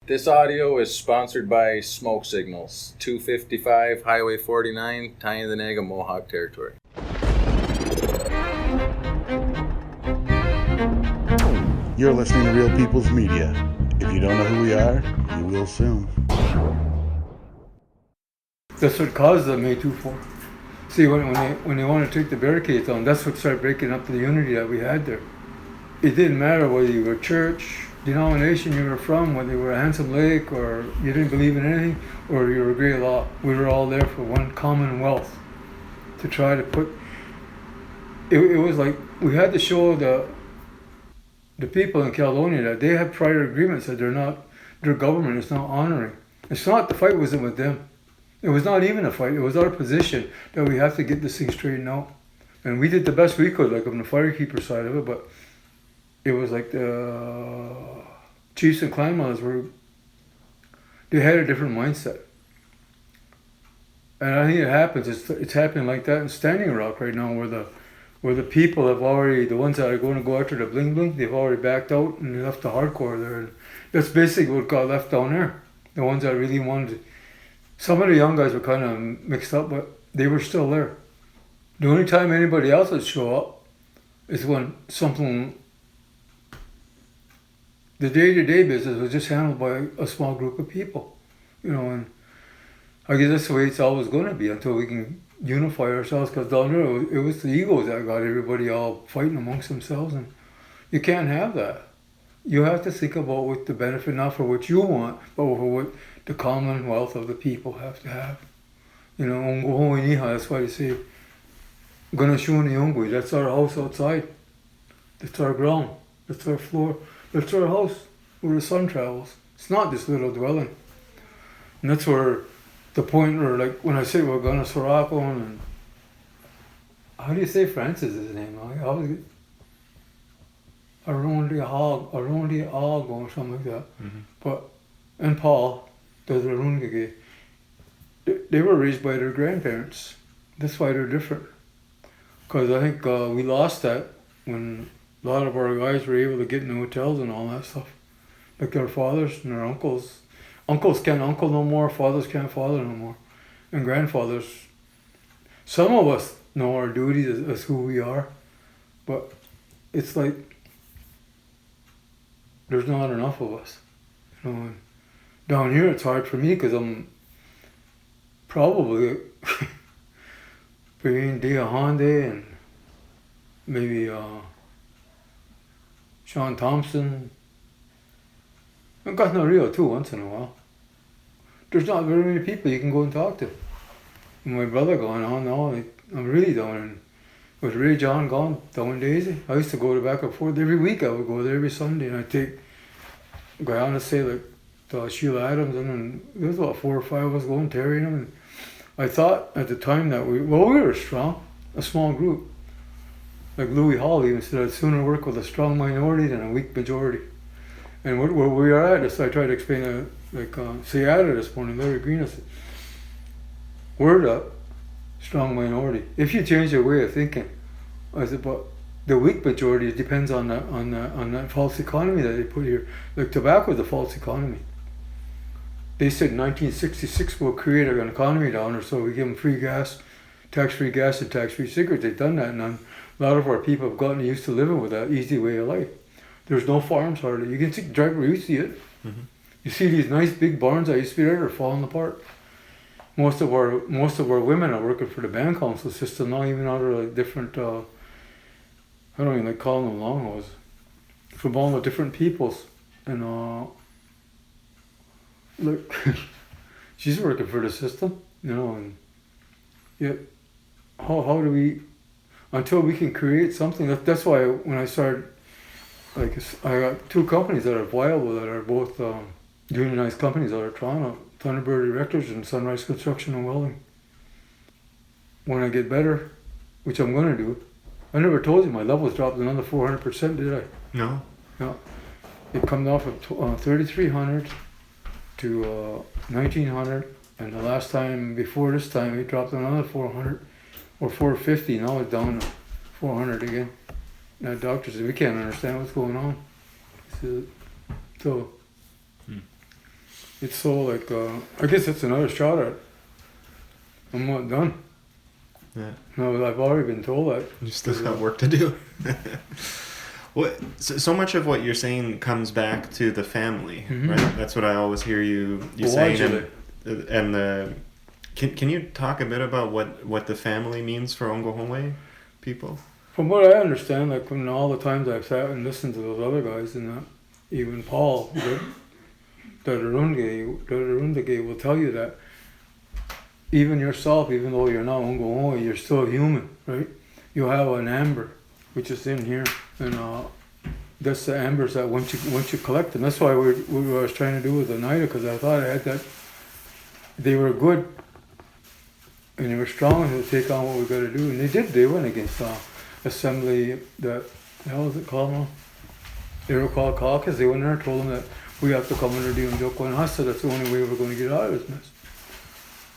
This audio is sponsored by Smoke Signals, 255 Highway 49, Onondaga Mohawk Territory. You're listening to Real People's Media. If you don't know who we are, you will soon. That's what caused the May 24. See, when they want to take the barricades down, that's what started breaking up the unity that we had there. It didn't matter whether you were church, denomination you were from, whether you were a Handsome Lake or you didn't believe in anything, or you were a Grey Law. We were all there for one commonwealth to try to put. It was like we had to show the people in Caledonia that they have prior agreements that their government is not honoring. It's not, the fight wasn't with them. It was not even a fight. It was our position that we have to get this thing straightened out. And we did the best we could, like on the firekeeper side of it, but it was like the chiefs and clan mothers they had a different mindset. And I think it happens, it's happening like that in Standing Rock right now, where the people have already, the ones that are going to go after the bling bling, they've already backed out and left the hardcore there. And that's basically what got left down there. The ones that really wanted, some of the young guys were kind of mixed up, but they were still there. The only time anybody else would show up is when something, the day-to-day business was just handled by a small group of people, and I guess that's the way it's always going to be until we can unify ourselves, because down there it was the egos that got everybody all fighting amongst themselves, and you can't have that. You have to think about what the benefit, not for what you want, but for what the commonwealth of the people have to have. Onkwehon, that's why they say, Ganashuni, that's our house outside. That's our ground. That's our floor. That's our house where the sun travels. It's not this little dwelling. And that's where the point where, like, when I say we're going to Sorako, and how do you say Francis' name? I always get Arondi Hog or something like that. Mm-hmm. But, and Paul, the Arungage, they were raised by their grandparents. That's why they're different. Because I think we lost that when a lot of our guys were able to get in the hotels and all that stuff. Like their fathers and their uncles. Uncles can't uncle no more, fathers can't father no more. And grandfathers. Some of us know our duties as who we are. But it's like, there's not enough of us. And down here it's hard for me because I'm probably between Dia Honda and maybe Sean Thompson. I've got no Rio too once in a while. There's not very many people you can go and talk to. And my brother going on now, I'm really down in, with Ray John gone, down in Daisy. I used to go to back and forth every week. I would go there every Sunday, and I'd go on to say like Sheila Adams, and then there was about 4 or 5 of us going, Terry and them. And I thought at the time that we were strong, a small group. Like Louis Hall even said, I'd sooner work with a strong minority than a weak majority. And where we are at, so I tried to explain to Seattle this morning, Larry Green, I said, we're the strong minority. If you change your way of thinking, I said, but the weak majority depends on that false economy that they put here. Like tobacco is a false economy. They said 1966 we'll create an economy down there, so we give them free gas, tax-free gas and tax-free cigarettes. They've done that, and a lot of our people have gotten used to living with that easy way of life. There's no farms hardly. You can see, drive where you see it. Mm-hmm. You see these nice big barns that used to be there are falling apart. Most of our women are working for the band council system now, even out of like different, I don't even like calling them longhos, from all the different peoples. And look, she's working for the system, and yet, how do we, until we can create something, that's why when I started, like, I got 2 companies that are viable, that are both unionized companies out of Toronto, Thunderbird Erectors and Sunrise Construction and Welding. When I get better, which I'm going to do, I never told you my levels dropped another 400%, did I? No. No. It comes off of 3,300 to 1,900, and the last time, before this time, it dropped another 400 or 450. Now it's down to 400 again. Now doctor said, we can't understand what's going on. So it's so like, I guess it's another shot at it. I'm not done. Yeah. No, I've already been told that. You still got work to do. So much of what you're saying comes back to the family, right? That's what I always hear you saying. And can you talk a bit about what the family means for Onkwehon people? From what I understand, like when all the times I've sat and listened to those other guys and that, even Paul, the Onondaga will tell you that even yourself, even though you're not Onkwehon, you're still human, right? You have an amber, which is in here, and that's the ambers that once you collect them. That's why what I was trying to do with the Oneida, because I thought I had that. They were good, and they were strong to take on what we got to do, and they did. They went against assembly. That how was it called now? They were called caucus. They went there and told them that we have to come under the Jagwadeth. That's the only way we're going to get out of this mess.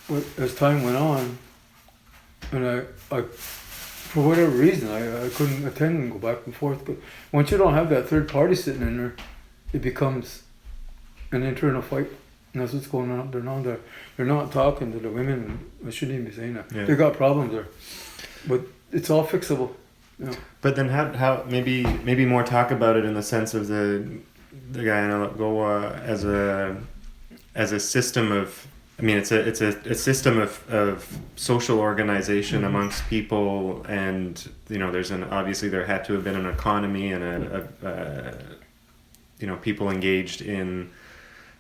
But as time went on, and I for whatever reason, I couldn't attend and go back and forth. But once you don't have that third party sitting in there, it becomes an internal fight. And that's what's going on up there now. They're not talking to the women. I shouldn't even be saying that. Yeah. They got problems there. But it's all fixable. Yeah. But then how maybe more talk about it in the sense of the guy in Goa as a system of, I mean, it's a system of social organization amongst people, and obviously there had to have been an economy and people engaged in,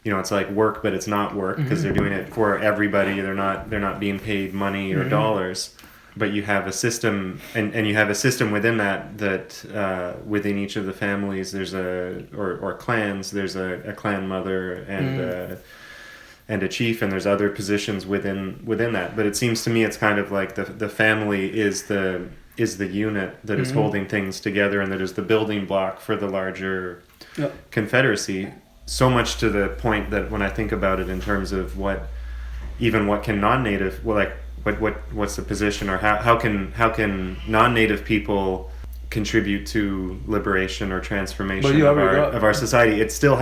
it's like work, but it's not work because they're doing it for everybody. They're not being paid money or dollars, but you have a system, and you have a system within that within each of the families there's or clans, there's a clan mother and a chief, and there's other positions within that. But it seems to me it's kind of like the family is the unit that is holding things together, and that is the building block for the larger confederacy. So much to the point that when I think about it in terms of what can non-native, what's the position, or how can non-native people contribute to liberation or transformation of our society? It still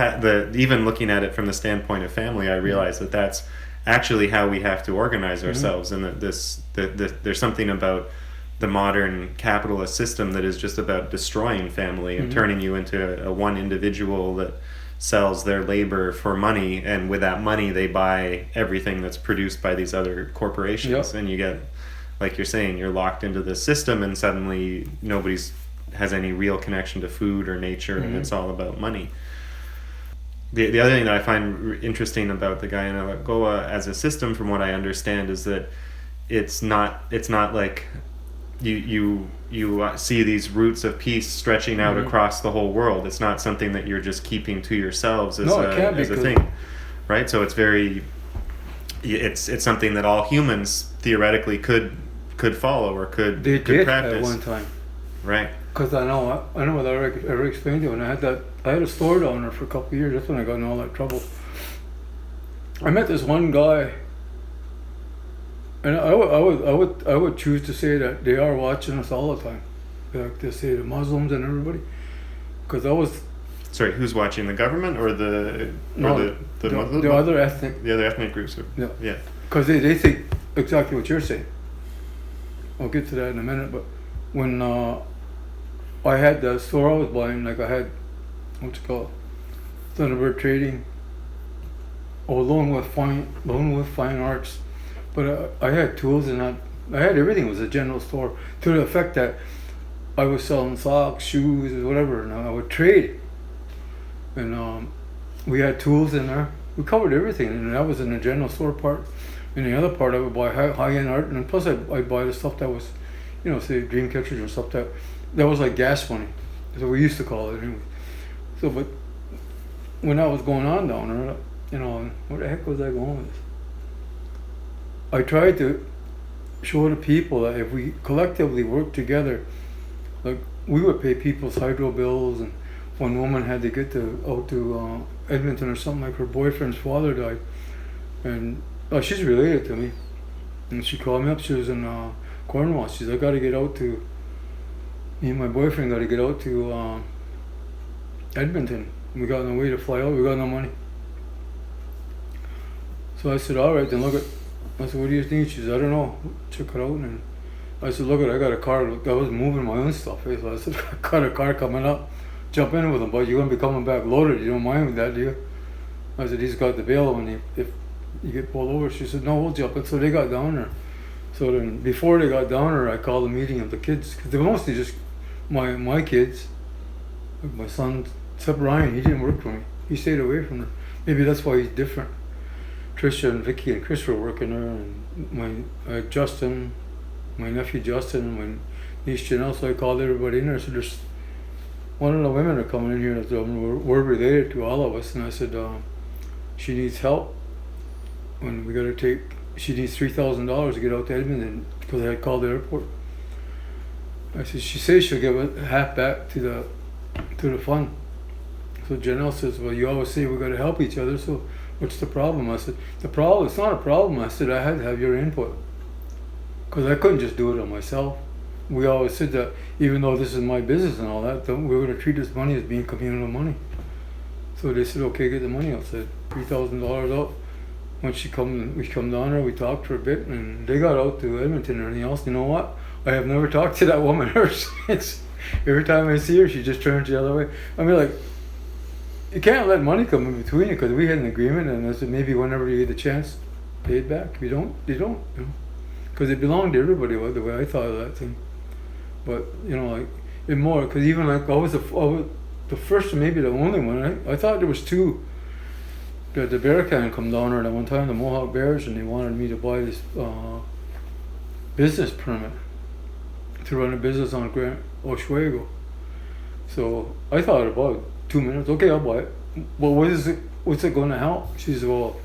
even looking at it from the standpoint of family, I realize that that's actually how we have to organize ourselves, and that there's something about the modern capitalist system that is just about destroying family and turning you into a one individual that sells their labor for money, and with that money they buy everything that's produced by these other corporations. And you get, like you're saying, you're locked into this system, and suddenly nobody's has any real connection to food or nature, and it's all about money. The other thing that I find interesting about the Guyana Goa as a system, from what I understand, is that it's not like you see these roots of peace stretching out across the whole world. It's not something that you're just keeping to yourselves as a thing, right? So it's it's something that all humans theoretically could follow or could practice at one time, right? Because I know what I ever explained to you. And I had a store down there for a couple of years. That's when I got in all that trouble. I met this one guy. And I would choose to say that they are watching us all the time, like they say, the Muslims and everybody. Because I was. Sorry, who's watching, the government or the other ethnic? The other ethnic groups. Yeah. Because they think exactly what you're saying. I'll get to that in a minute. But when I had the store I was buying, like I had, what's it called, Thunderbird Trading, or Lone Wolf Fine Arts. But I had tools, and I had everything. It was a general store, to the effect that I was selling socks, shoes, whatever, and I would trade. And we had tools in there. We covered everything, and that was in the general store part. And the other part, I would buy high-end art, and plus I'd buy the stuff that was, say dream catchers or stuff that was like gas money. So we used to call it anyway. So, but when that was going on down there, where the heck was I going with this? I tried to show the people that if we collectively work together, like we would pay people's hydro bills, and one woman had to get out to Edmonton or something, like her boyfriend's father died, and she's related to me, and she called me up. She was in Cornwall. She said, me and my boyfriend got to get out to Edmonton. We got no way to fly out. We got no money. So I said, all right, then look at. I said, what do you need? She said, I don't know. Check it out. And I said, look at, I got a car. I was moving my own stuff. So I said, I got a car coming up. Jump in with him, but you're gonna be coming back loaded. You don't mind with that, do you? I said, he's got the bail when if you get pulled over. She said, no, we'll jump in. So they got down there. So then before they got down there, I called a meeting of the kids, because they were mostly just my kids, like my son, except Ryan. He didn't work for me. He stayed away from them. Maybe that's why he's different. Tricia and Vicky and Chris were working there, and my Justin, my nephew Justin, and my niece Janelle. So I called everybody in there. So there's one of the women are coming in here that we're related to, all of us, and I said she needs help. When we got to take, she needs $3,000 to get out to Edmonton because I had called the airport. I said, she says she'll give half back to the fund. So Janelle says, well, you always say we got to help each other, so what's the problem? I said, it's not a problem. I said, I had to have your input because I couldn't just do it on myself. We always said that even though this is my business and all that, we're going to treat this money as being communal money. So they said, okay, get the money out. I said, $3,000 out. When we come down there, we talked for a bit, and they got out to Edmonton and everything else. You know what? I have never talked to that woman ever since. Every time I see her, she just turns the other way. I mean, like, you can't let money come in between you, because we had an agreement, and I said maybe whenever you get the chance, pay it back. If you don't, you don't. You know? Because it belonged to everybody, the way I thought of that thing. But, you know, like, and more, because even like I was the first and maybe the only one. I thought there was two. The bear can come down there at one time, the Mohawk Bears, and they wanted me to buy this business permit to run a business on Oswego. So I thought about 2 minutes. Okay, I'll buy it. Well, what's it going to help? She said, well,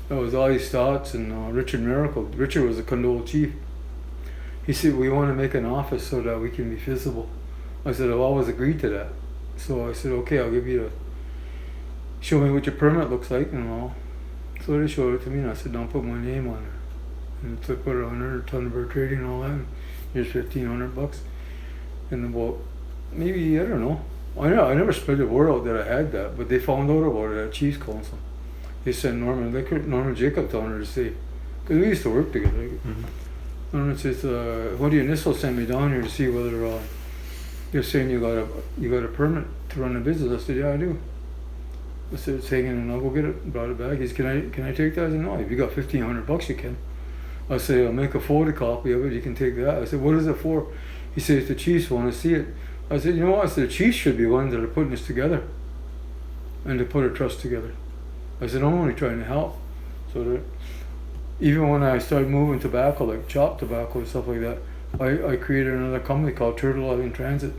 that was Ali Stotts and Richard Miracle. Richard was a Condole chief. He said, we want to make an office so that we can be visible. I said, I've always agreed to that. So I said, okay, I'll give you show me what your permit looks like and all. So they showed it to me, and I said, don't put my name on it. And so I put it on there, Thunderbird Trading and all that. And here's $1,500. And about maybe, I don't know. I never spread the word out that I had that, but they found out about it at Chiefs Council. They sent Norman Jacob down there to see, because we used to work together. Mm-hmm. Norman says, what do you initial send me down here to see whether you're saying you got a permit to run a business? I said, yeah, I do. I said, it's hanging, and I'll go get it. Brought it back. He said, can I take that? I said, no, if you got $1,500, you can. I said, I'll make a photocopy of it. You can take that. I said, what is it for? He says, the Chiefs want to see it. I said, you know what? I said, the Chiefs should be ones that are putting this together and to put a trust together. I said, I'm only trying to help. So that even when I started moving tobacco, like chopped tobacco and stuff like that, I created another company called Turtle Island Transit,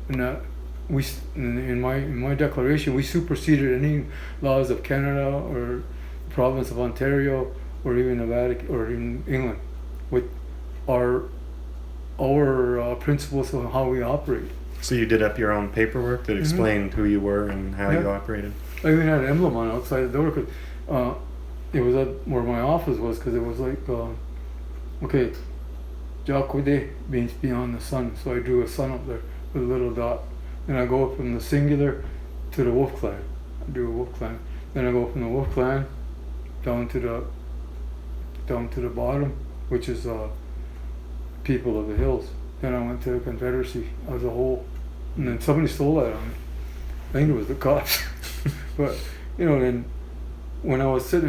and that we in my declaration we superseded any laws of Canada or the province of Ontario or even Nevada or in England with our principles of how we operate. So you did up your own paperwork that explained who you were and how you operated? I even had an emblem on outside the door, because it was where my office was, because it was like, okay, Jagwadeth means beyond the sun. So I drew a sun up there with a little dot. Then I go from the singular to the Wolf Clan. I do a Wolf Clan. Then I go from the Wolf Clan down to the bottom, which is people of the hills. Then I went to the Confederacy as a whole, and then somebody stole that on me. I think it was the cops. But you know, then when I was sitting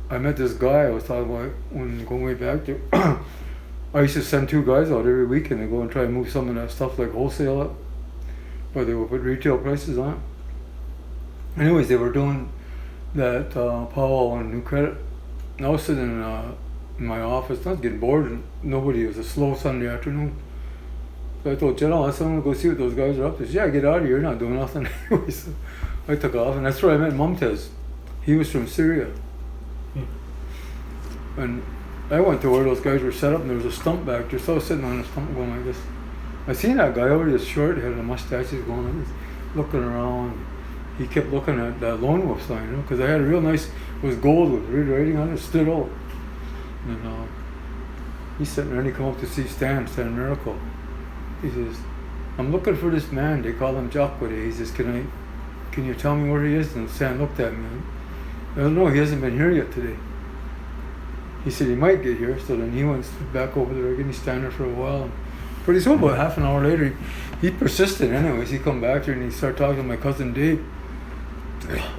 I met this guy I was talking about when going way back there. I used to send two guys out every weekend to go and try and move some of that stuff, like wholesale up, but they would put retail prices on it. Anyways, they were doing that Powell and New Credit. And I was sitting in my office, not getting bored, and nobody. It was a slow Sunday afternoon. So I told General, I said, I'm going to go see what those guys are up to. He said, yeah, get out of here, you're not doing nothing. So I took off, and that's where I met Mumtaz. He was from Syria. And I went to where those guys were set up, and there was a stump back there, so I was sitting on a stump going like this. I seen that guy over this short head and a mustache, he's going like this, looking around. He kept looking at that Lone Wolf sign, you know, because I had a real nice, it was gold with red writing on it, stood out. And he's sitting there, and he come up to see Stan Miracle. He says, I'm looking for this man, they call him Jagwadeth. He says, can you tell me where he is? And Stan looked at me. I don't know, he hasn't been here yet today. He said he might get here, so then he went back over there again. He's standing there for a while. Pretty soon, about half an hour later, he persisted anyways. He come back here and he started talking to my cousin Dave.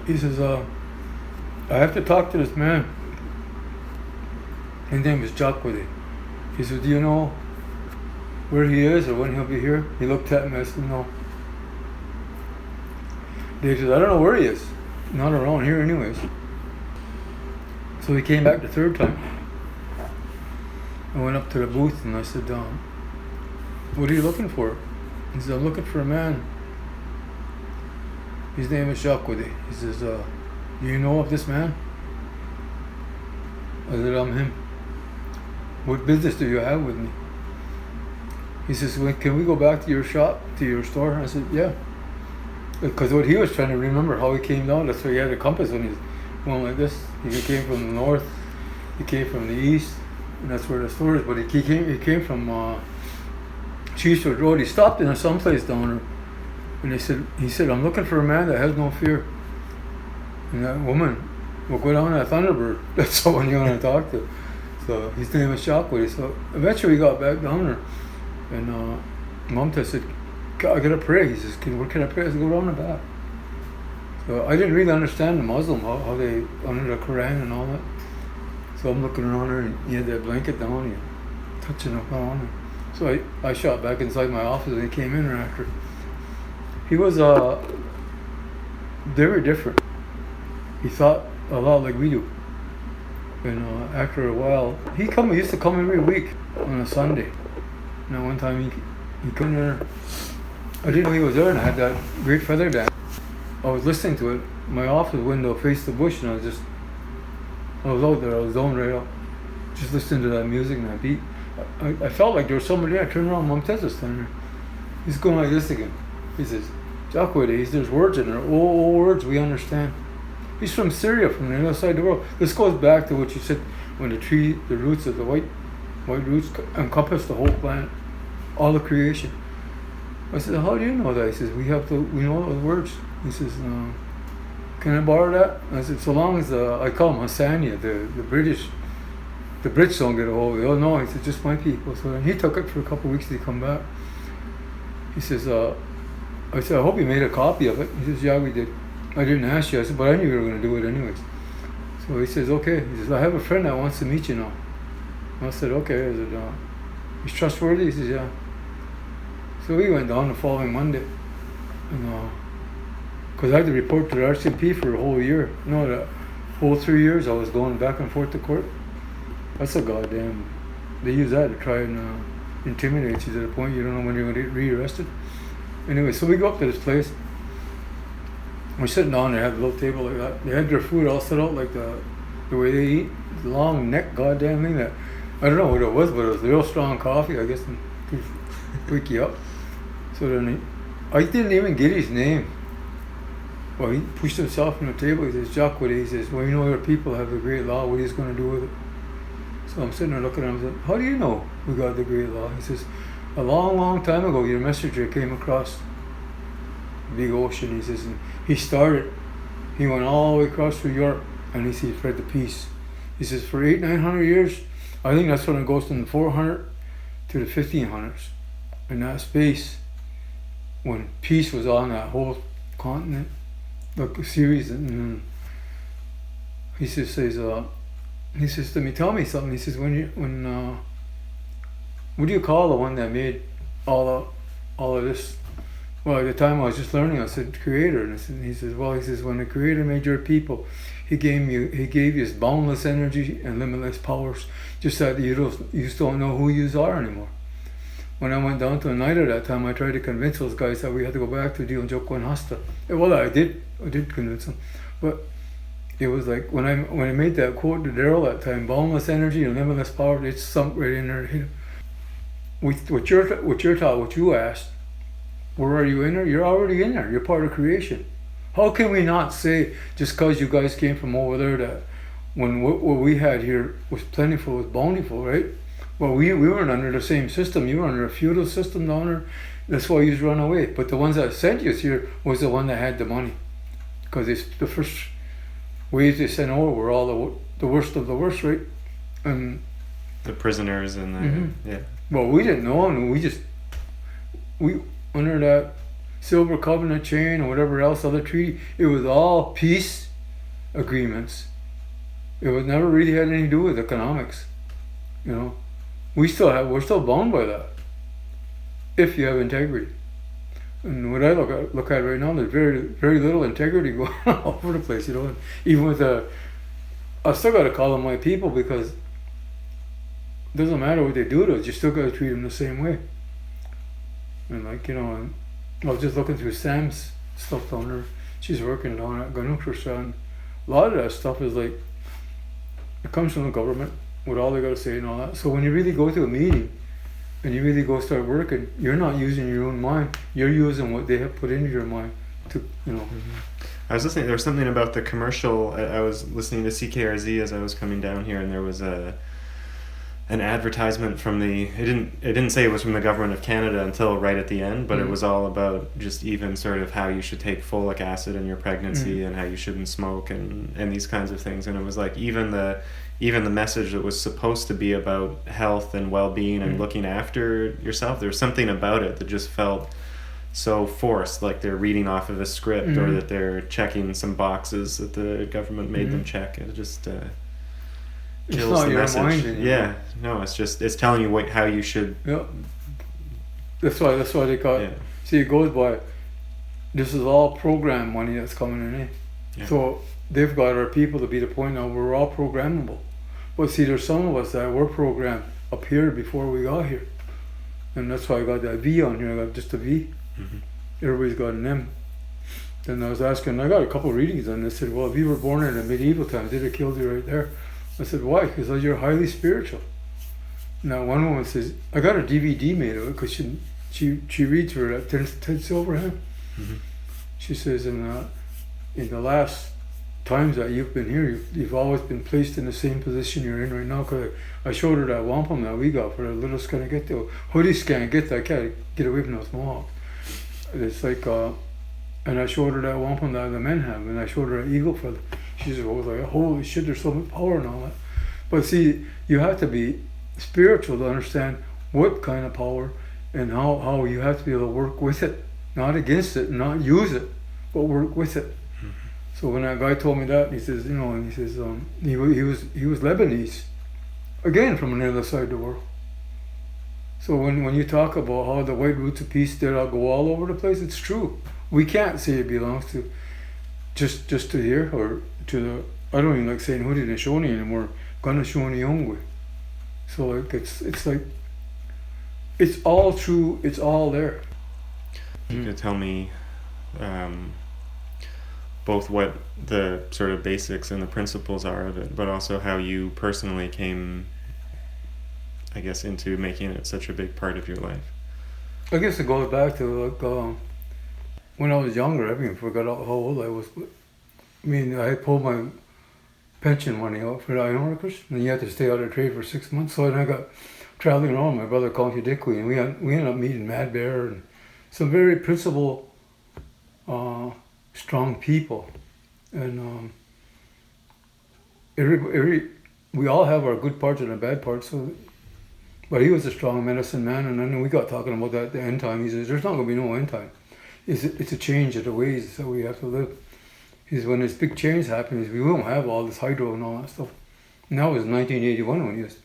He says, I have to talk to this man. His name is Jagwadeth. He said, do you know where he is or when he'll be here? He looked at me, I said, no. Dave said, I don't know where he is. Not around here anyways. So he came back the third time. I went up to the booth and I said, what are you looking for? He said, I'm looking for a man. His name is Jagwadeth. He says, do you know of this man? I said, I'm him. What business do you have with me? He says, well, can we go back to your shop, to your store? I said, yeah. Because what he was trying to remember how he came down, that's why he had a compass when he's going like this. He came from the north, he came from the east, and that's where the store is. But he came from Cheesewood Road. He stopped in someplace down there, and he said, I'm looking for a man that has no fear. And that woman will go down that Thunderbird. That's the one you want to talk to. So his name was Shockwave. So eventually we got back down there, and Mom said, I gotta pray. He says, where can I pray? I said, go around the back. So I didn't really understand the Muslim, how they under the Quran and all that. So I'm looking around there, and he had that blanket down, and touching up on him. So I shot back inside my office, and he came in there after. He was very different. He thought a lot like we do. And after a while, he used to come every week on a Sunday. Now one time he come there. I didn't know he was there, and I had that great feather dance. I was listening to it. My office window faced the bush, and I was out there. I was zoned right up, just listening to that music and that beat. I felt like there was somebody there. I turned around, Mom Tessa's standing there. He's going like this again. He says, Jagwadeth, there's words in there, old words we understand. He's from Syria, from the other side of the world. This goes back to what you said, when the roots of the white roots encompass the whole planet, all the creation. I said, how do you know that? He says, we know those words. He says, can I borrow that? I said, so long as I call them Hassania, the British don't get a hold of it. Oh no, he said, just my people. So then he took it for a couple of weeks till he come back. He says, I said, I hope you made a copy of it. He says, yeah, we did. I didn't ask you. I said, but I knew you were going to do it anyways. So he says, okay. He says, I have a friend that wants to meet you now. I said, okay. I said, he's trustworthy? He says, yeah. So we went down the following Monday. And because I had to report to the RCMP for a whole year. No, the whole 3 years I was going back and forth to court. That's a goddamn... They use that to try and intimidate you to the point you don't know when you're going to get rearrested. Anyway, so we go up to this place. We're sitting down there, they had a little table like that. They had their food all set out like the way they eat. The long neck goddamn thing that... I don't know what it was, but it was real strong coffee, I guess, to wake you up. So then I didn't even get his name. Well, he pushed himself from the table. He says, Jagwadeth, he says, well, you know your people have the great law. What are you going to do with it? So I'm sitting there looking at him and I said, how do you know we got the great law? He says, a long, long time ago, your messenger came across the big ocean. He says, and he went all the way across through Europe, and he spread the peace. He says, for 800-900 years, I think that's when it goes from the 400 to the 1500s. In that space, when peace was on that whole continent, like a series, and he says to me, tell me something. He says, what do you call the one that made all of this? Well, at the time I was just learning, I said Creator, and he says, when the Creator made your people, he gave you this boundless energy and limitless powers, just that you just don't know who you are anymore. When I went down to Oneida that time, I tried to convince those guys that we had to go back to deal in Kanonhstaton. Well, I did convince them, but it was like when I made that quote to Daryl that time, boundless energy and limitless power, it sunk right in there. What you're taught, what you asked, where are you in there? You're already in there. You're part of creation. How can we not say, just because you guys came from over there, that when what we had here was plentiful, was bountiful, right? Well, we weren't under the same system. You were under a feudal system down there. That's why you run away. But the ones that sent you here was the one that had the money. Because it's the first ways they sent over were all the worst of the worst, right? And The prisoners and the Mhm. yeah. well, we didn't know, and we under that Silver Covenant chain or whatever else other treaty, it was all peace agreements. It was never really had anything to do with economics. You know, we're still bound by that. If you have integrity, and what I look at right now, there's very little integrity going on all over the place. You know, and even with I still got to call them my people because it doesn't matter what they do to us, you still got to treat them the same way. And like, you know, and I was just looking through Sam's stuff down there. She's working down at Kanonhstaton. A lot of that stuff is like, it comes from the government, what all they got to say and all that. So when you really go to a meeting and you really go start working, you're not using your own mind. You're using what they have put into your mind to, you know. I was listening. There was something about the commercial. I was listening to CKRZ as I was coming down here, and there was an advertisement from the. It didn't say it was from the government of Canada until right at the end, but it was all about just even sort of how you should take folic acid in your pregnancy and how you shouldn't smoke and these kinds of things. And it was like even the message that was supposed to be about health and well-being and looking after yourself. There was something about it that just felt so forced, like they're reading off of a script or that they're checking some boxes that the government made them check. It just kills It's not the your message. mind anymore. Yeah, no, it's telling you how you should. Yeah. That's why they call it. Yeah. See, it goes by, this is all program money that's coming in. Eh? Yeah. So they've got our people to be the point now where we're all programmable. But see, there's some of us that were programmed up here before we got here. And that's why I got that V on here. I got just a V. Everybody's got an M. Then I was asking, I got a couple of readings on this. I said, well, if you were born in the medieval times, they'd have killed you right there. I said, why? Because you're highly spiritual. Now, one woman says, I got a DVD made of it because she reads for it at Ted Silverhand. She says, in the last times that you've been here, you've always been placed in the same position you're in right now. Because I showed her that wampum that we got for the little scan get the hoodies can't get that. I can't get away from those mohawks. It's like, and I showed her that wampum that the men have, and I showed her an eagle feather. She was like, holy shit, there's so much power and all that. But see, you have to be spiritual to understand what kind of power and how you have to be able to work with it, not against it, not use it, but work with it. So when that guy told me that, he says, you know, and he says he was Lebanese, again from the other side of the world. So when you talk about how the white roots of peace did go all over the place, it's true. We can't say it belongs to just to here or to the. I don't even like saying Haudenosaunee anymore. Kanonhstaton Onkwehon. So like it's like it's all true. It's all there. You could tell me both what the sort of basics and the principles are of it, but also how you personally came, I guess, into making it such a big part of your life. I guess it goes back to like when I was younger. I even forgot how old I was. I mean, I pulled my pension money out for the iron workers, and you had to stay out of trade for 6 months. So then I got traveling around. My brother called me Dickwee, and we ended up meeting Mad Bear and some very principled, strong people. And we all have our good parts and our bad parts. So, but he was a strong medicine man, and then we got talking about that at the end time. He says, "There's not going to be no end time. It's a change of the ways that we have to live." He says, when this big change happens, we won't have all this hydro and all that stuff. And that was 1981 when he was.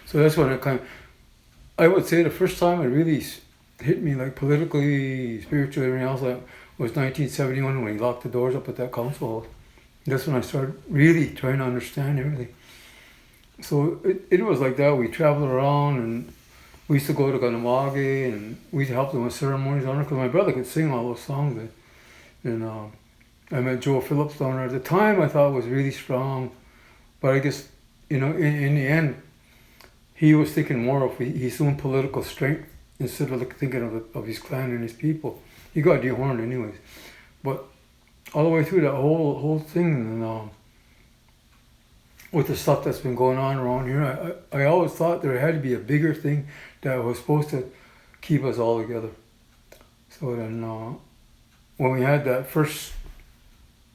So that's when I would say the first time it really hit me like politically, spiritually, everything else, that was 1971 when he locked the doors up at that council hall. That's when I started really trying to understand everything. So it was like that. We traveled around and we used to go to Kanonhstaton and we used to help them with ceremonies on it because my brother could sing all those songs. And I met Joe Phillips down there. At the time I thought was really strong, but I guess, you know, in the end, he was thinking more of his own political strength instead of thinking of his clan and his people. He got dehorned anyways. But all the way through that whole thing, and with the stuff that's been going on around here, I always thought there had to be a bigger thing that was supposed to keep us all together. So then when we had that first,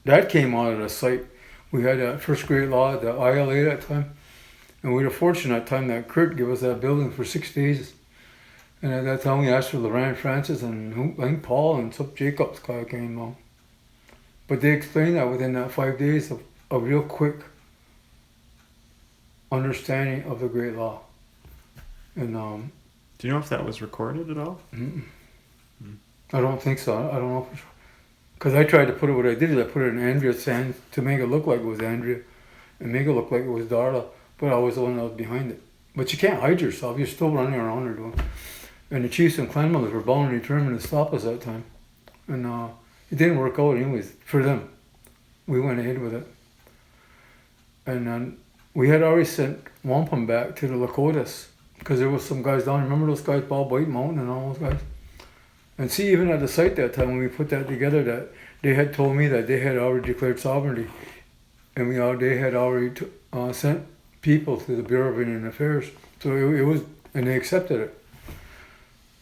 that came out of the site We had that first great law, the ILA that time. And we were fortunate that time that Kurt gave us that building for 6 days. And at that time we asked for Lorraine Francis and I think Paul and some Jacobs guy came along. But they explained that within that 5 days of a real quick understanding of the great law. And do you know if that was recorded at all? I don't think so. I don't know for sure. Because I tried to put it, what I did is I put it in Andrea's hand to make it look like it was Andrea and make it look like it was Darla, but I was the one that was behind it. But you can't hide yourself. You're still running around there doing. And the chiefs and clan mothers were bound and determined to stop us that time. And it didn't work out anyways for them. We went ahead with it. And then we had already sent wampum back to the Lakotas because there was some guys down. Remember those guys, Bob White Mountain and all those guys? And see, even at the site that time when we put that together, that they had told me that they had already declared sovereignty. And they had already sent people to the Bureau of Indian Affairs. So it was, and they accepted it.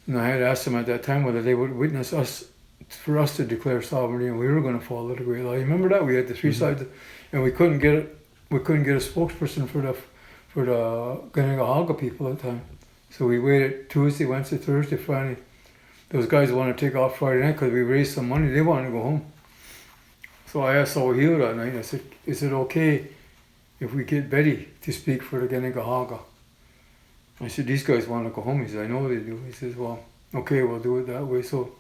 And I had asked them at that time whether they would witness us, for us to declare sovereignty, and we were going to follow the great law. You remember that? We had the three sides, and we couldn't get it. We couldn't get a spokesperson for the Kanonhstaton people at the time. So we waited Tuesday, Wednesday, Thursday, Friday. Those guys wanted to take off Friday night because we raised some money. They wanted to go home. So I asked O'Heal that night. I said, "Is it okay if we get Betty to speak for the Kanonhstaton?" I said, "These guys want to go home." He said, "I know they do." He says, "Well, okay, we'll do it that way." So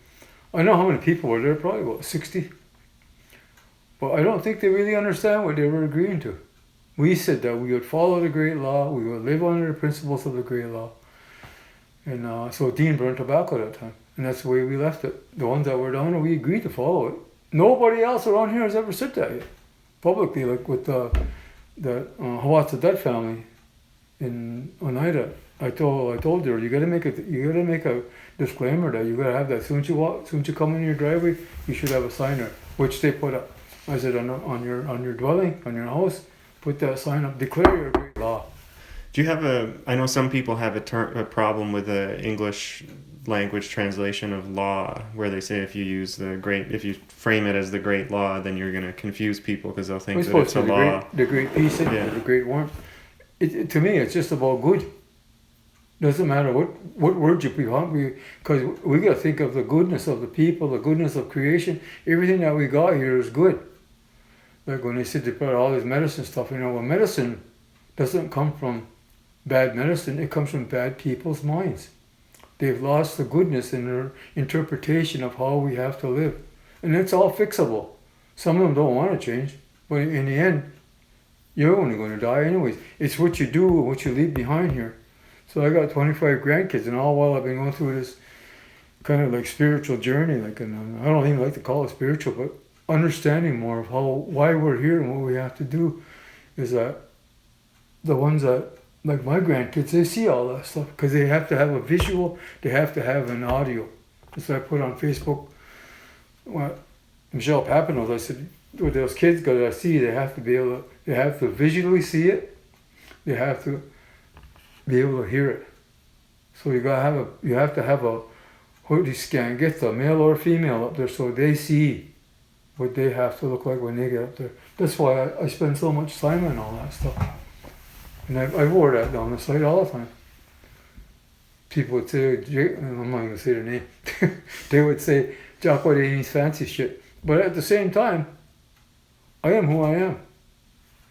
I know how many people were there, probably about 60. But I don't think they really understand what they were agreeing to. We said that we would follow the great law, we would live under the principles of the great law. And so Dean burned tobacco that time. And that's the way we left it. The ones that were down there, we agreed to follow it. Nobody else around here has ever said that yet. Publicly, like with the Jagwadeth family in Oneida. I told her, you gotta make a disclaimer that you gotta have that. Soon as you come in your driveway, you should have a sign there, which they put up. I said on your dwelling, on your house, put that sign up, declare your great law. Do you have I know some people have a problem with the English language translation of law, where they say if you frame it as the great law, then you're going to confuse people because they'll think that it's a law. The great peace, yeah. The great warmth. To me, it's just about good. Doesn't matter what words you put on, because we got to think of the goodness of the people, the goodness of creation. Everything that we got here is good. Like when they said they put all this medicine stuff, well, medicine doesn't come from bad medicine. It comes from bad people's minds. They've lost the goodness in their interpretation of how we have to live. And it's all fixable. Some of them don't want to change, but in the end, you're only going to die anyways. It's what you do, what you leave behind here. So I got 25 grandkids, and all while I've been going through this kind of like spiritual journey, and I don't even like to call it spiritual, but understanding more of why we're here and what we have to do, is that the ones that, like my grandkids, they see all that stuff because they have to have a visual, they have to have an audio. So I put on Facebook, what Michelle Papin knows, I said, what those kids got to see, they have to visually see it, they have to be able to hear it. So you have to have a hoodie scan, get the male or female up there so they see what they have to look like when they get up there. That's why I spend so much time on all that stuff. And I wore that down the site all the time. People would say, I'm not going to say their name, they would say, Jagwadeth means fancy shit. But at the same time, I am who I am.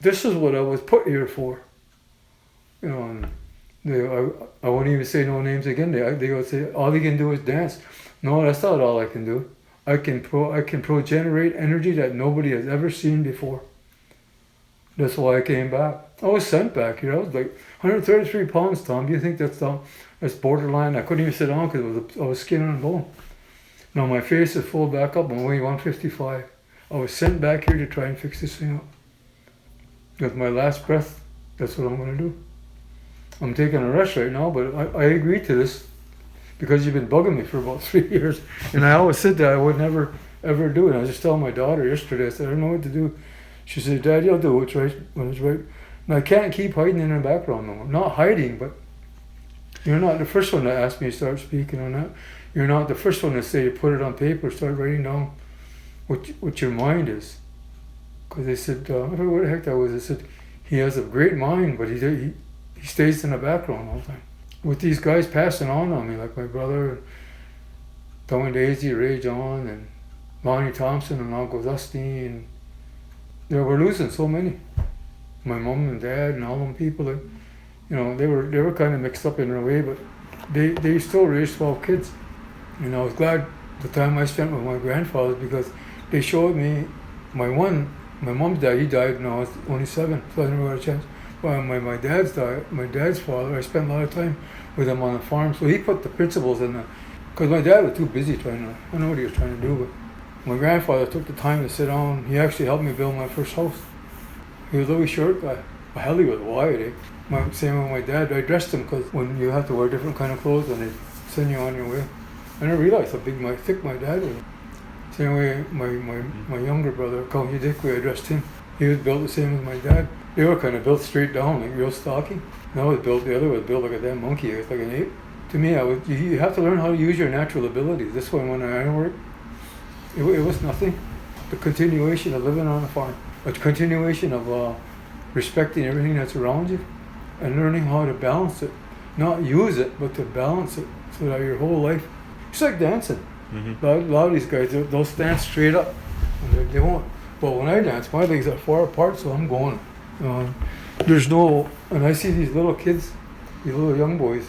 This is what I was put here for. And I won't even say no names again. They would say, all you can do is dance. No, that's not all I can do. I can pro-generate energy that nobody has ever seen before. That's why I came back. I was sent back here. I was like 133 pounds, Tom. Do you think that's borderline? I couldn't even sit down because I was skin and bone. Now my face is full back up. I'm weighing 155. I was sent back here to try and fix this thing up. With my last breath, that's what I'm going to do. I'm taking a rest right now, but I agreed to this because you've been bugging me for about 3 years. And I always said that I would never, ever do it. I was just telling my daughter yesterday, I said, I don't know what to do. She said, Dad, you'll do what's right when it's right. And I can't keep hiding in the background no more. Not hiding, but you're not the first one to ask me to start speaking on that. You're not the first one to say, put it on paper, start writing down what your mind is. because they said, I don't know what the heck that was. They said, he has a great mind, but he stays in the background all the time. With these guys passing on me, like my brother, Tony Daisy, Ray John, and Lonnie Thompson, and Uncle Dusty, and we're losing so many. My mom and dad and all them people that, you know, they were kind of mixed up in their way, but they still raised 12 kids. And I was glad the time I spent with my grandfather, because they showed me my mom's dad, he died when I was only 7, so I never had a chance. But my dad's father, I spent a lot of time with him on the farm, so he put the principles in because my dad was too busy I don't know what he was trying to do, but my grandfather took the time to sit down. He actually helped me build my first house. He was a little short guy, but hell, he was wide, Same with my dad. I dressed him because when you have to wear different kind of clothes and they send you on your way. I never realized how thick my dad was. Same way my younger brother, County Dickway, I dressed him. He was built the same as my dad. They were kind of built straight down, like real stocky. And the other was built like a damn monkey. It was like an ape. To me, you have to learn how to use your natural abilities. This one, when I worked, it was nothing. The continuation of living on a farm. A continuation of respecting everything that's around you and learning how to balance it. Not use it, but to balance it so that your whole life, it's like dancing. Mm-hmm. A lot of these guys, they'll stand straight up. And they won't. Well, when I dance, my legs are far apart, so I'm going. And I see these little kids, these little young boys.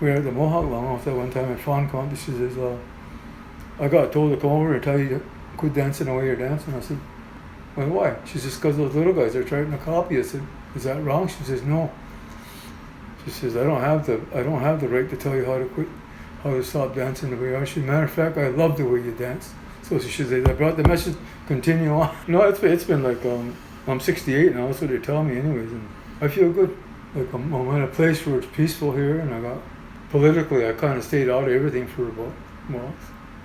We were at the Mohawk Longhouse that one time at Fawn Contest. She says, I got told to come over and tell you to quit dancing the way you're dancing. I said, well, why? She says, because those little guys are trying to copy. I said, is that wrong? She says, no. She says, I don't have the right to tell you how to stop dancing the way you are. She said, matter of fact, I love the way you dance. So she says, I brought the message, continue on. No, it's been like, I'm 68 now, that's what they tell me anyways, and I feel good. Like I'm in a place where it's peaceful here, and politically I kind of stayed out of everything for about,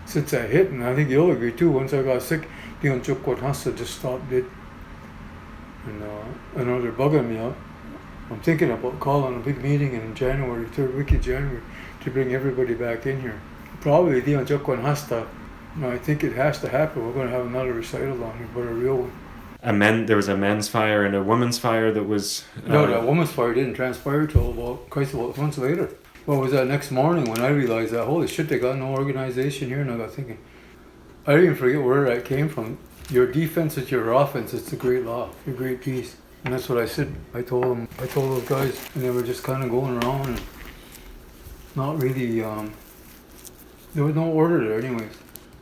since I hit, and I think you'll agree too, once I got sick, the Jagwadeth just stopped dead. And I know they're bugging me out. I'm thinking about calling a big meeting in January, 3rd week of January, to bring everybody back in here. Probably the Onkwehon. I think it has to happen. We're going to have another recital on here, but a real one. There was a men's fire and a women's fire that was... No, that women's fire didn't transpire till about months later. What was that next morning when I realized that, holy shit, they got no organization here, and I got thinking, I didn't even forget where that came from. Your defense is your offense, it's the great law, your great peace. And that's what I said. I told those guys, and they were just kind of going around and not really, there was no order there anyways.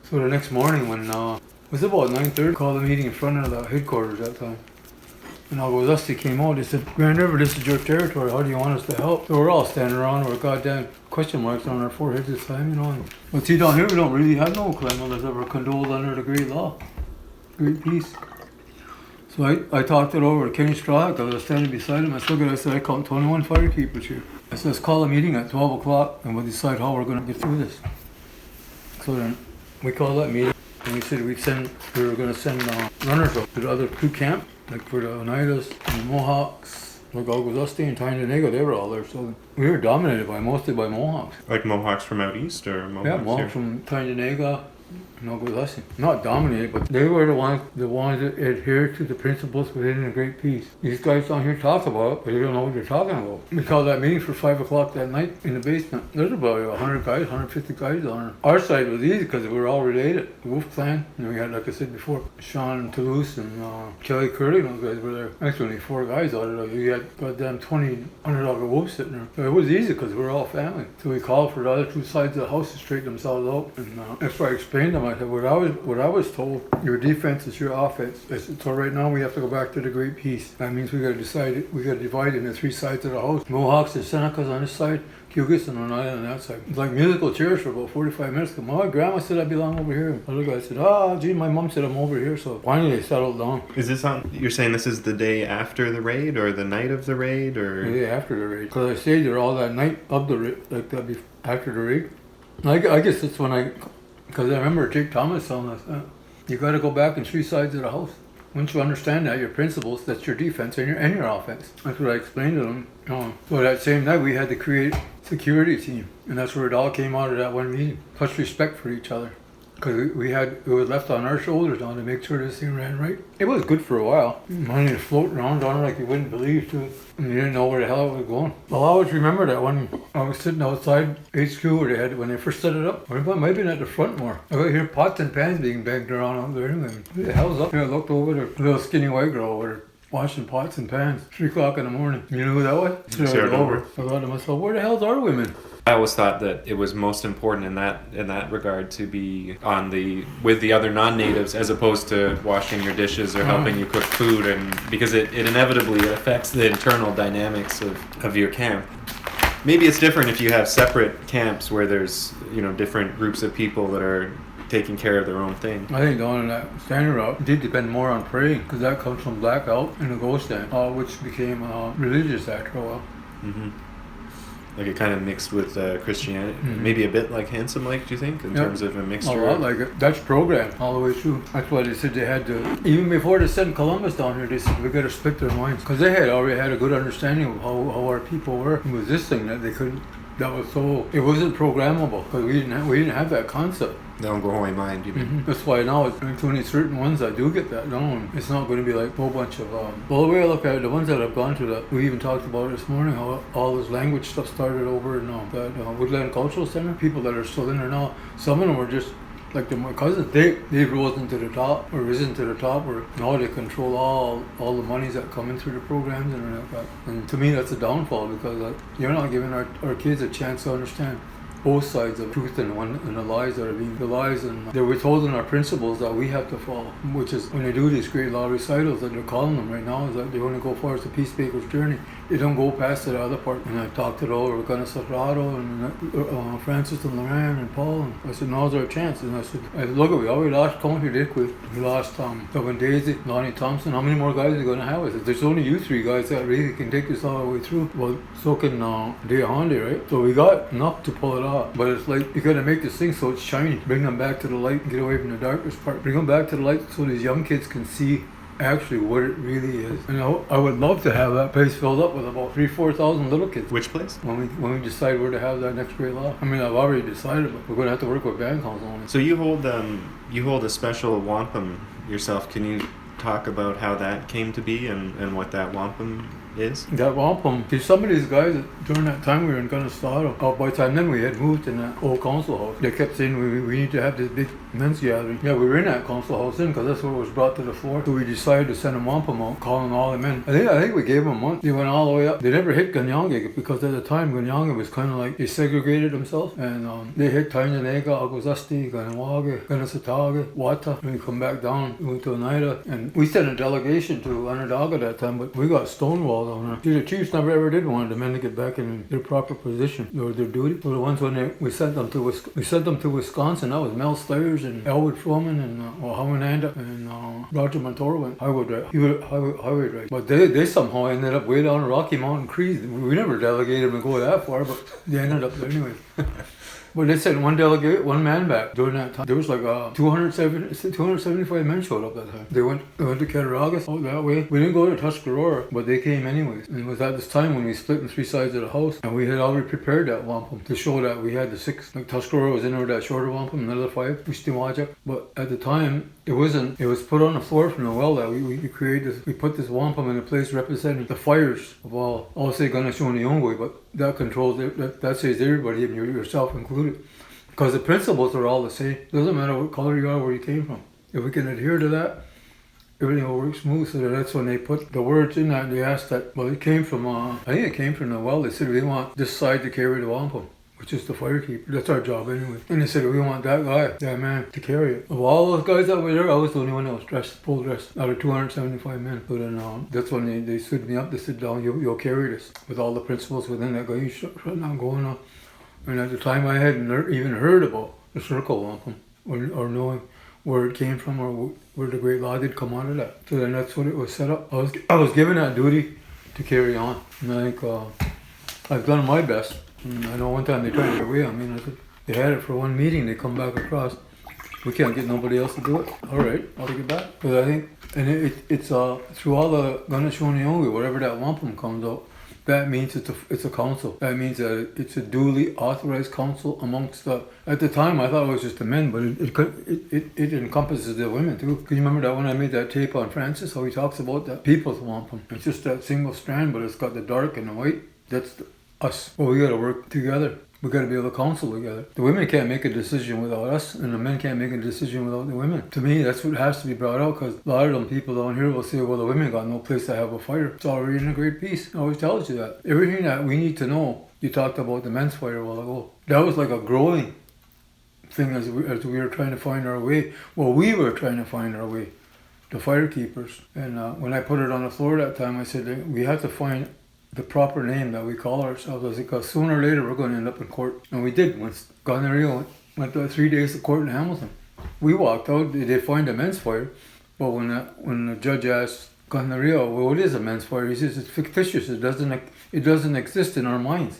So the next morning when, it was about 9:30, called a meeting in front of the headquarters that time. And Dusty came out, they said, Grand River, this is your territory, how do you want us to help? So we're all standing around with goddamn question marks on our foreheads this time, But see, down here we don't really have no clan that's ever condoled under the great law, great peace. So I talked it over to Kenny Straw, because I was standing beside him. I said, I count 21 firekeepers here. I said, let's call a meeting at 12 o'clock and we'll decide how we're going to get through this. So then we called that meeting and we said we were going to send runners up to the other two camps, like for the Oneidas and the Mohawks, like Dusty and Onondaga, they were all there. So we were dominated mostly by Mohawks. Like Mohawks from out east or Mohawks Yeah, Mohawks from Onondaga. Not dominated, but they were the ones that adhere to the principles within the Great Peace. These guys down here talk about it, but they don't know what they're talking about. We called that meeting for 5 o'clock that night in the basement. There's about 100 guys, 150 guys on it. Our side was easy because we were all related. The Wolf Clan, and we had, like I said before, Sean Toulouse and Kelly Curley, those guys were there. Actually, only 4 guys out of it. We had goddamn 20 Onondaga Wolves sitting there. But it was easy because we were all family. So we called for the other 2 sides of the house to straighten themselves out. And after I explained them, I said, what I was told, your defense is your offense. I said, so right now we have to go back to the Great Peace. That means we got to divide into 3 sides of the house. Mohawks and Senecas on this side, Cugis and Oneida on that side. It's like musical chairs for about 45 minutes. My grandma said I belong over here. The other guy said, gee, my mom said I'm over here. So finally they settled down. Is this you're saying this is the day after the raid or the night of the raid or? The day after the raid. Because I stayed there all that night of the raid, like that after the raid. I guess that's when because I remember Jake Thomas telling us, you got to go back in 3 sides of the house. Once you understand that, your principles, that's your defense and your offense. That's what I explained to them. So that same night, we had to create a security team. And that's where it all came out of that one meeting. Plus respect for each other. because it was left on our shoulders now to make sure this thing ran right. It was good for a while. Money was floating around on it like you wouldn't believe too. And you didn't know where the hell it was going. I'll always remember that when I was sitting outside HQ when they first set it up. Or it might have been at the front more. I could hear pots and pans being banged around out there anyway. Who the hell's up? And I looked over there, a little skinny white girl over there, washing pots and pans. 3 o'clock in the morning. You know who that was? Sarah Dover. I thought to myself, where the hell's our women? I always thought that it was most important in that regard to be with the other non-natives as opposed to washing your dishes or helping you cook food, and because it inevitably affects the internal dynamics of your camp. Maybe it's different if you have separate camps where there's different groups of people that are taking care of their own thing. I think down in that standing route, it did depend more on praying, because that comes from blackout and the ghost stand, which became religious after a while. Mm-hmm. Like it kind of mixed with Christianity. Mm-hmm. Maybe a bit like Handsome Lake, do you think, in terms of a mixture? A lot like it. That's programmed all the way through. That's why they said they had to, even before they sent Columbus down here, they said we got to split their minds. Because they had already had a good understanding of how our people were. It was this thing that they couldn't, that was so, it wasn't programmable, because we didn't have that concept. The Onkwehon mind, you mean? Mm-hmm. That's why now it's only certain ones that do get that down. It's not going to be like a whole bunch of well, the way I look at it, the ones that I've gone to, that we even talked about this morning, how all this language stuff started over in that Woodland Cultural Center. People that are still in there now, some of them were just like my cousins. They risen to the top, where now they control all the monies that come in through the programs and like that. And to me, that's a downfall, because you're not giving our kids a chance to understand both sides of truth and the lies that are being the lies, and they're withholding our principles that we have to follow, which is when they do these great law recitals that they're calling them right now, is that they only go far as the peacemaker's journey. They don't go past the other part. And I talked it over with Kanonhstaton and Francis and Loran and Paul, and I said, now's our chance. And I said, look, we already lost country, did we? We lost Kevin Daisy, Lonnie Thompson. How many more guys are we going to have? I said, there's only you 3 guys that really can take this all the way through. Well, so can Dea Honda, right? So we got enough to pull it off. But it's like, you got to make this thing so it's shiny. Bring them back to the light and get away from the darkest part. Bring them back to the light so these young kids can see actually what it really is. And I would love to have that place filled up with about 3,000-4,000 little kids. Which place? When we decide where to have that next grade law. I mean, I've already decided, but we're going to have to work with band council on it. So you hold a special wampum yourself. Can you talk about how that came to be and what that wampum is? That wampum, see, some of these guys, during that time we were in Kanonhstaton, by the time then we had moved in that old council house, they kept saying we need to have this big men's gathering. Yeah, we were in that council house then, because that's where it was brought to the floor. So we decided to send a wampum out, calling all the men. I think we gave them a month. They went all the way up. They never hit Ganyanga, because at the time Ganyanga was kind of like, they segregated themselves, and they hit Onondaga, Agwazasti, Ganwaga, Kanonhstaton, Wata, and we come back down, we went to Oneida, and we sent a delegation to Onondaga that time, but we got stonewalled on there. See, the chiefs never ever did want the men to get back in their proper position or their duty. So the ones when we sent them to Wisconsin, that was Mel Steyers and Elwood Froman and Onondaga and Roger Montour went highway drive. But they somehow ended up way down Rocky Mountain Creek. We never delegated them to go that far, but they ended up there anyway. But they sent one man back during that time. There was like 275 men showed up that time. They went to Cattaraugus out that way. We didn't go to Tuscarora, but they came anyways. And it was at this time when we split in 3 sides of the house, and we had already prepared that wampum to show that we had the 6. Like Tuscarora was in there with that shorter wampum, another 5, Wajak. But at the time, it was put on the floor from the well that we created this. We put this wampum in a place representing the fires of all. I'll say Kanonhstaton, but that controls it. That says everybody, and yourself included. Because the principles are all the same. Doesn't matter what color you are, where you came from. If we can adhere to that, everything will work smooth. So that's when they put the words in that. And they asked that. Well, it came from. I think it came from the well. They said we want this side to carry the wampum, which is the firekeeper. That's our job anyway. And they said we want that guy, that man, to carry it. Of all those guys that were there, I was the only one that was full dressed, out of 275 men. So then that's when they stood me up. They said, you'll carry this with all the principles within that guy. You shut down going on. And at the time, I hadn't even heard about the circle wampum or knowing where it came from or where the great law did come out of that. So then that's what it was set up. I was given that duty to carry on. And I think I've done my best. And I know one time they tried to get away on me, and I said, they had it for one meeting, they come back across. We can't get nobody else to do it. All right, I'll take it back. But I think, and it's through all the Kanonhstaton, whatever that wampum comes out, that means it's a council. That means that it's a duly authorized council amongst the. At the time, I thought it was just the men, but it encompasses the women too. Can you remember that when I made that tape on Francis, how he talks about that people's wampum? It's just that single strand, but it's got the dark and the white. That's us. Well, we got to work together. We got to be able to counsel together. The women can't make a decision without us, and the men can't make a decision without the women. To me, that's what has to be brought out, because a lot of them people down here will say, well, the women got no place to have a fire. It's already in a great piece. It always tells you that. Everything that we need to know, you talked about the men's fire a while ago. That was like a growing thing as we were trying to find our way. Well, we were trying to find our way, the firekeepers. And when I put it on the floor that time, I said, we have to find the proper name that we call ourselves, because sooner or later we're going to end up in court. And we did. Once Gonorrhea went 3 days to court in Hamilton. We walked out, they find a men's fire. But when the judge asked Gonorrhea, well, what is a men's fire? He says it's fictitious. It doesn't exist in our minds.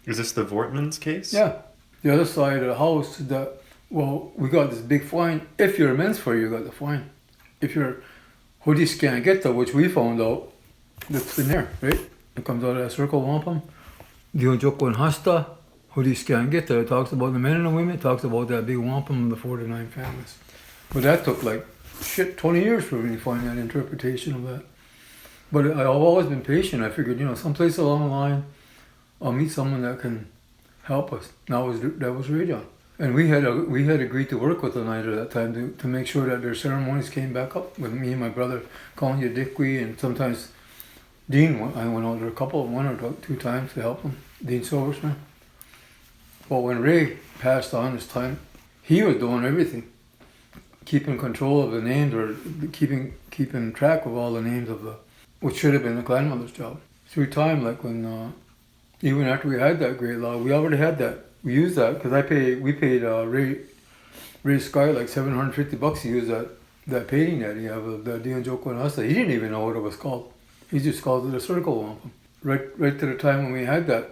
Is this the Vortman's case? Yeah. The other side of the house, well, we got this big fine. If you're a men's fire, you got the fine. If you're hoodies can't get that, which we found out, that's in there, right? It comes out of that circle wampum. Dion Jagwadeth hoodies can't get there. It talks about the men and the women. It talks about that big wampum of the 49 families. But that took 20 years for me to find that interpretation of that. But I've always been patient. I figured, someplace along the line, I'll meet someone that can help us. That was Rajon. And we had agreed to work with the Knight at that time to make sure that their ceremonies came back up with me and my brother calling you Dickwee, and sometimes Dean. I went out there one or two times to help him, Dean Silversmith. But when Ray passed on this time, he was doing everything, keeping control of the names, or keeping track of all the names of which should have been the grandmother's job. Through time, when even after we had that great law, we already had that. We used that because we paid Ray Sky $750 to use that painting that he had of the Dion Jagwadeth. He didn't even know what it was called. He just called it a circle wampum. Right to the time when we had that,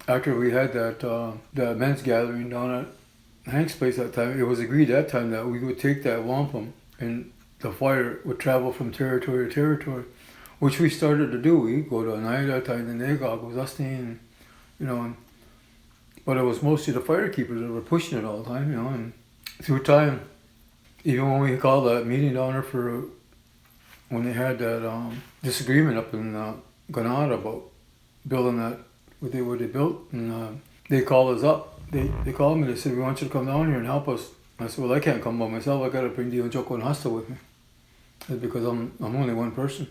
after we had that the men's gathering down at Hank's place that time, it was agreed that time that we would take that wampum and the fire would travel from territory to territory, which we started to do. We go to Oneida, Tyndall, Gustine, but it was mostly the firekeepers that were pushing it all the time, and through time, even when we called that meeting down there when they had that disagreement up in Granada about building that, what they built, and they called us up. They called me, they said, we want you to come down here and help us. I said, well, I can't come by myself, I got to bring Dion Jagwadeth with me. That's because I'm only one person.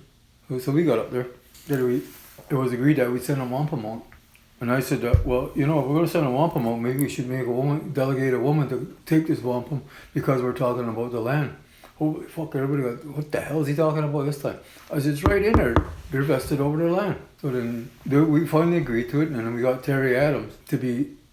So we got up there. It was agreed that we'd send a wampum out. And I said, well, if we're going to send a wampum out, maybe we should delegate a woman to take this wampum, because we're talking about the land. Holy fuck, everybody got, what the hell is he talking about this time? I said, it's right in there. They're vested over their land. So then we finally agreed to it, and then we got Terry Adams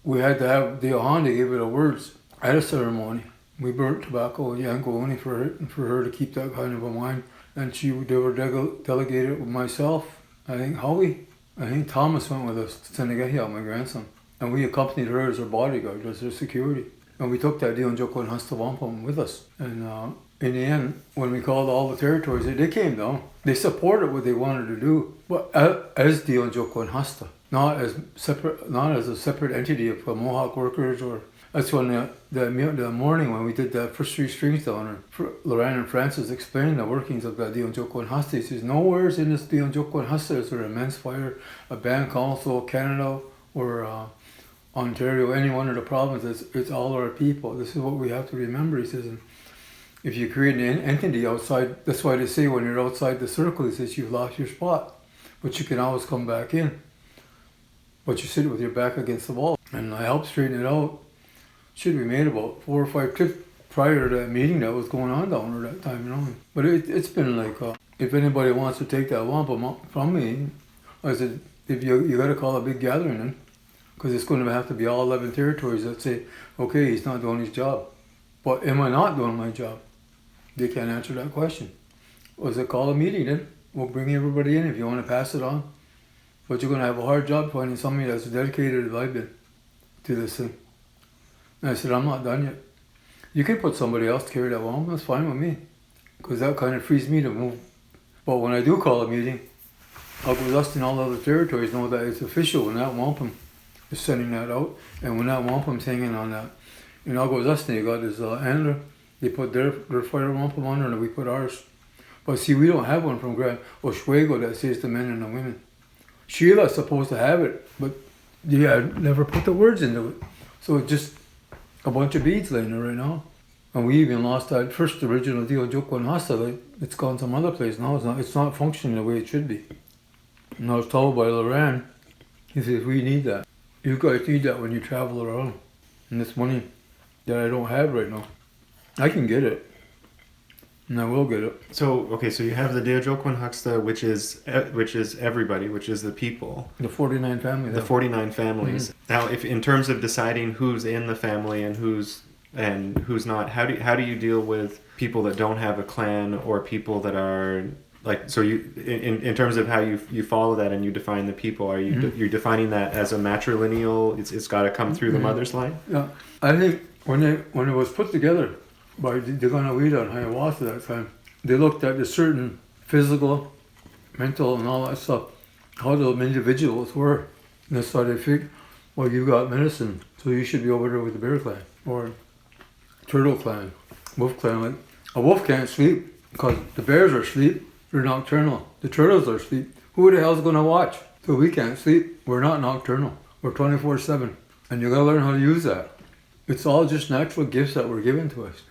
we had to have the Honda give it a words at a ceremony. We burnt tobacco and Yanko for her to keep that kind of a wine. And they were delegated with myself, I think Howie, I think Thomas went with us to Senegahia, my grandson. And we accompanied her as her bodyguard, as her security. And we took that Dion Jagwadeth wampum with us. And in the end, when we called all the territories, they came down. They supported what they wanted to do, but as Dion Jagwadeth, not as a separate entity of Mohawk workers. Or that's when the morning when we did the first 3 strings down there, Lorraine and Francis explained the workings of that Dion Jagwadeth. He says, nowhere's in this Dion Jagwadeth is there a men's fire, a band council, Canada, or Ontario, any one of the provinces. It's all our people. This is what we have to remember, he says. And if you create an entity outside, that's why they say when you're outside the circle, he says you've lost your spot. But you can always come back in. But you sit with your back against the wall. And I helped straighten it out. We made about 4 or 5 trips prior to that meeting that was going on down there that time, But it's been if anybody wants to take that wampum from me, I said, if you got to call a big gathering then, because it's going to have to be all 11 territories that say, okay, he's not doing his job. But am I not doing my job? They can't answer that question. Well, so call a meeting then. We'll bring everybody in if you want to pass it on. But you're going to have a hard job finding somebody that's dedicated as I've been to this thing. And I said, I'm not done yet. You can put somebody else to carry that wampum, that's fine with me. Because that kind of frees me to move. But when I do call a meeting, Us and all other territories know that it's official when that wampum is sending that out, and when that wampum's hanging on that. In August, you got this antler. They put their fire wampum on there, and we put ours. But see, we don't have one from Grand Oswego that says the men and the women. Sheila's supposed to have it, but yeah, never put the words into it. So it's just a bunch of beads laying there right now. And we even lost that first original deal, Jagwadeth. It's gone some other place now. It's not functioning the way it should be. And I was told by Loran, he says, we need that. You guys need that when you travel around. And this money that I don't have right now, I can get it. And I will get it. So, okay, so you have the Kanonhstaton, which is everybody, which is the people. The 49 families. The 49 families. Mm-hmm. Now, if in terms of deciding who's in the family and who's not, how do you deal with people that don't have a clan or people that are like, so you in terms of how you follow that and you define the people, are you you're defining that as a matrilineal? It's got to come through the mother's line. Yeah, I think when it was put together by the Kanonhstaton and Hiawatha that time, they looked at the certain physical, mental, and all that stuff, how those individuals were. And that's why they figured, well, you got medicine, so you should be over there with the bear clan, or turtle clan, wolf clan. Like, a wolf can't sleep, because the bears are asleep, they're nocturnal. The turtles are asleep. Who the hell's going to watch? So we can't sleep. We're not nocturnal. We're 24/7. And you got to learn how to use that. It's all just natural gifts that were given to us.